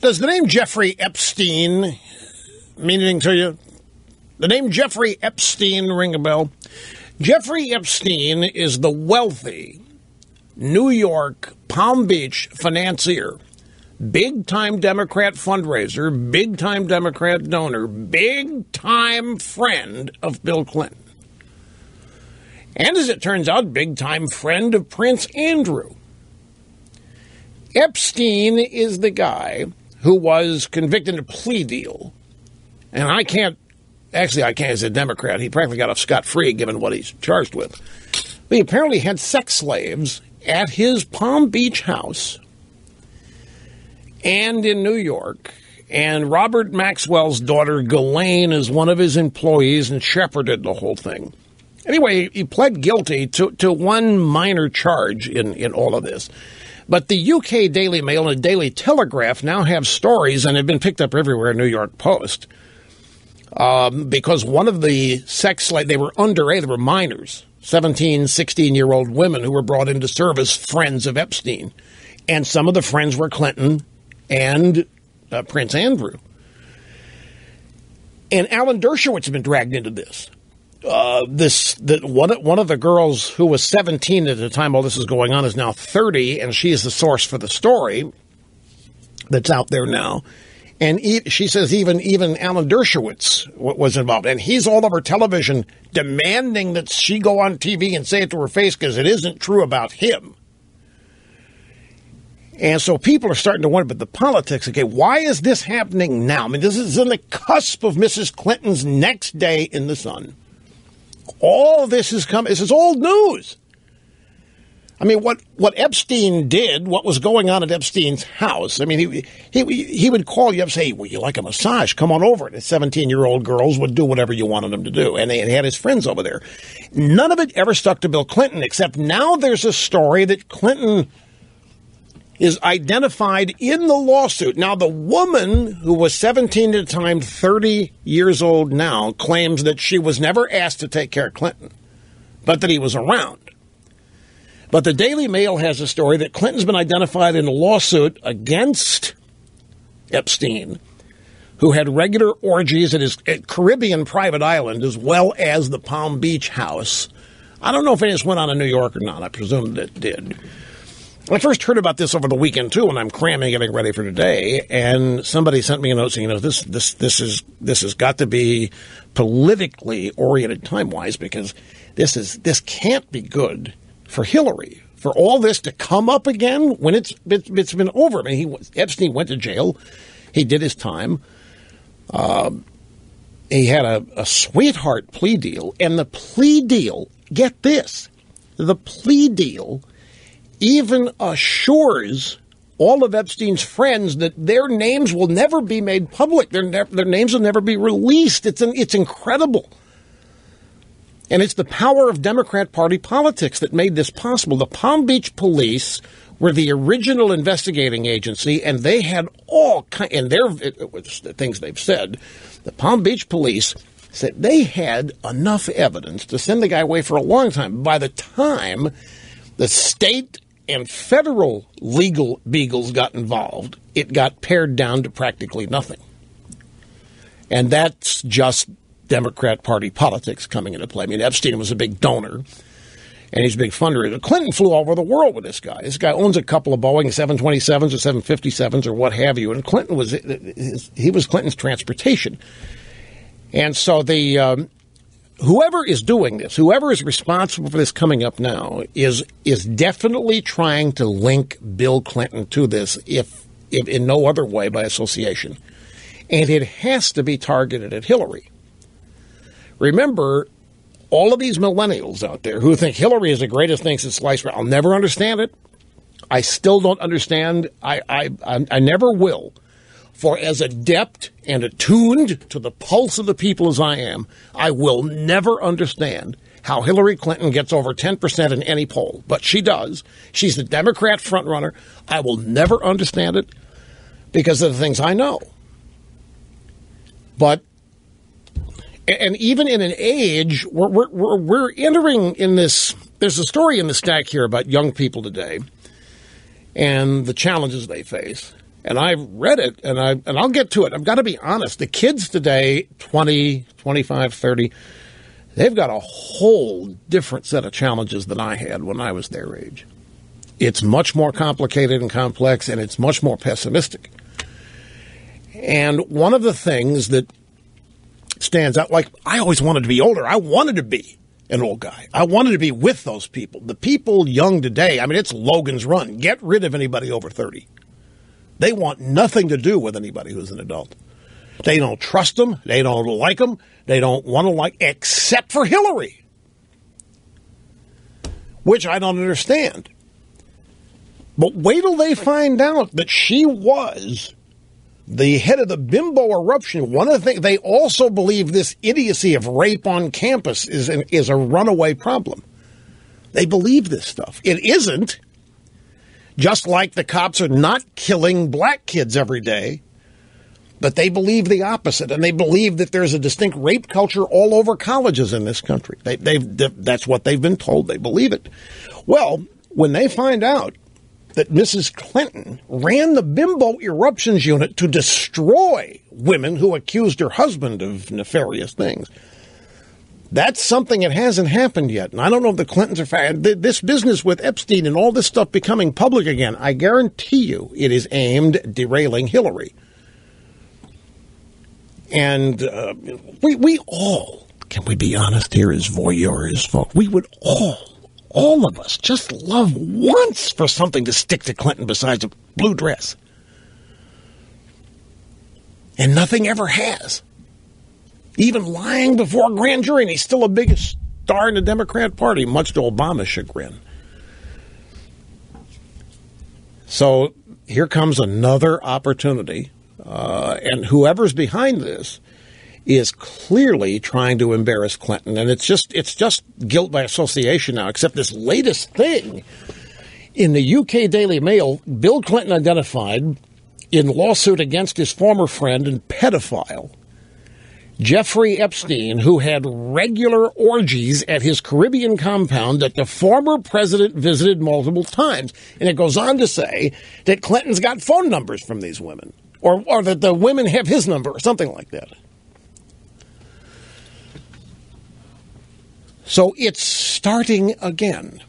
Does the name Jeffrey Epstein mean anything to you? The name Jeffrey Epstein ring a bell? Jeffrey Epstein is the wealthy New York, Palm Beach financier, big-time Democrat fundraiser, big-time Democrat donor, big-time friend of Bill Clinton. And as it turns out, big-time friend of Prince Andrew. Epstein is the guy who was convicted in a plea deal. And I can't as a Democrat, he practically got off scot-free given what he's charged with. But he apparently had sex slaves at his Palm Beach house and in New York. And Robert Maxwell's daughter, Ghislaine, is one of his employees and shepherded the whole thing. Anyway, he pled guilty to one minor charge in all of this. But the UK Daily Mail and the Daily Telegraph now have stories, and have been picked up everywhere, New York Post, because one of the sex slaves, they were underage, they were minors, 17, 16-year-old women who were brought into service, friends of Epstein. And some of the friends were Clinton and Prince Andrew. And Alan Dershowitz has been dragged into this. One of the girls who was 17 at the time all this is going on is now 30, and she is the source for the story that's out there now. And she says even Alan Dershowitz was involved. And he's all over television demanding that she go on TV and say it to her face because it isn't true about him. And so people are starting to wonder, but the politics, okay, why is this happening now? I mean, this is on the cusp of Mrs. Clinton's next day in the sun. All of this is coming. This is old news. I mean, what Epstein did, what was going on at Epstein's house, I mean, he would call you up and say, well, you like a massage? Come on over. And the 17-year-old girls would do whatever you wanted them to do. And they had his friends over there. None of it ever stuck to Bill Clinton, except now there's a story that Clinton is identified in the lawsuit. Now, the woman who was 17 at the time, 30 years old now, claims that she was never asked to take care of Clinton, but that he was around. But the Daily Mail has a story that Clinton's been identified in a lawsuit against Epstein, who had regular orgies at his Caribbean private island as well as the Palm Beach house. I don't know if it just went on in New York or not. I presume that it did. I first heard about this over the weekend, too, when I'm cramming, getting ready for today, and somebody sent me a note saying, this has got to be politically oriented time-wise, because this can't be good for Hillary, for all this to come up again when it's been over. I mean, Epstein went to jail. He did his time. He had a sweetheart plea deal, and the plea deal, get this, the plea deal even assures all of Epstein's friends that their names will never be made public. Their names will never be released. It's incredible. And it's the power of Democrat Party politics that made this possible. The Palm Beach police were the original investigating agency, and they had all kinds, and the things they've said, the Palm Beach police said they had enough evidence to send the guy away for a long time. By the time the state and federal legal beagles got involved, it got pared down to practically nothing. And that's just Democrat Party politics coming into play. I mean, Epstein was a big donor, and he's a big fundraiser. Clinton flew all over the world with this guy. This guy owns a couple of Boeing 727s or 757s or what have you, and Clinton was Clinton's transportation. And so whoever is doing this, whoever is responsible for this coming up now, is definitely trying to link Bill Clinton to this, if in no other way by association. And it has to be targeted at Hillary. Remember, all of these millennials out there who think Hillary is the greatest thing since sliced bread, I'll never understand it. I still don't understand. I never will. For as adept and attuned to the pulse of the people as I am, I will never understand how Hillary Clinton gets over 10% in any poll. But she does. She's the Democrat frontrunner. I will never understand it because of the things I know. But, and even in an age, we're entering in this, there's a story in the stack here about young people today and the challenges they face. And I've read it, and I'll get to it. I've got to be honest. The kids today, 20, 25, 30, they've got a whole different set of challenges than I had when I was their age. It's much more complicated and complex, and it's much more pessimistic. And one of the things that stands out, like, I always wanted to be older. I wanted to be an old guy. I wanted to be with those people. The people young today, I mean, it's Logan's Run. Get rid of anybody over 30. They want nothing to do with anybody who's an adult. They don't trust them. They don't like them. They don't want to like, except for Hillary, which I don't understand. But wait till they find out that she was the head of the bimbo eruption. One of the things, they also believe this idiocy of rape on campus is a runaway problem. They believe this stuff. It isn't. Just like the cops are not killing black kids every day, but they believe the opposite, and they believe that there's a distinct rape culture all over colleges in this country. That's what they've been told. They believe it. Well, when they find out that Mrs. Clinton ran the bimbo eruptions unit to destroy women who accused her husband of nefarious things, that's something that hasn't happened yet. And I don't know if the Clintons are this business with Epstein and all this stuff becoming public again. I guarantee you it is aimed at derailing Hillary. And we all, can we be honest here as voyeurs, folks? We would all of us, just love once for something to stick to Clinton besides a blue dress. And nothing ever has. Even lying before a grand jury, and he's still the biggest star in the Democrat Party, much to Obama's chagrin. So here comes another opportunity, and whoever's behind this is clearly trying to embarrass Clinton, and it's just guilt by association now, except this latest thing. In the UK Daily Mail, Bill Clinton identified in lawsuit against his former friend and pedophile, Jeffrey Epstein, who had regular orgies at his Caribbean compound that the former president visited multiple times. And it goes on to say that Clinton's got phone numbers from these women, or that the women have his number, or something like that. So it's starting again,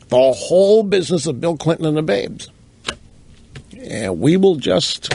the whole business of Bill Clinton and the babes. And we will just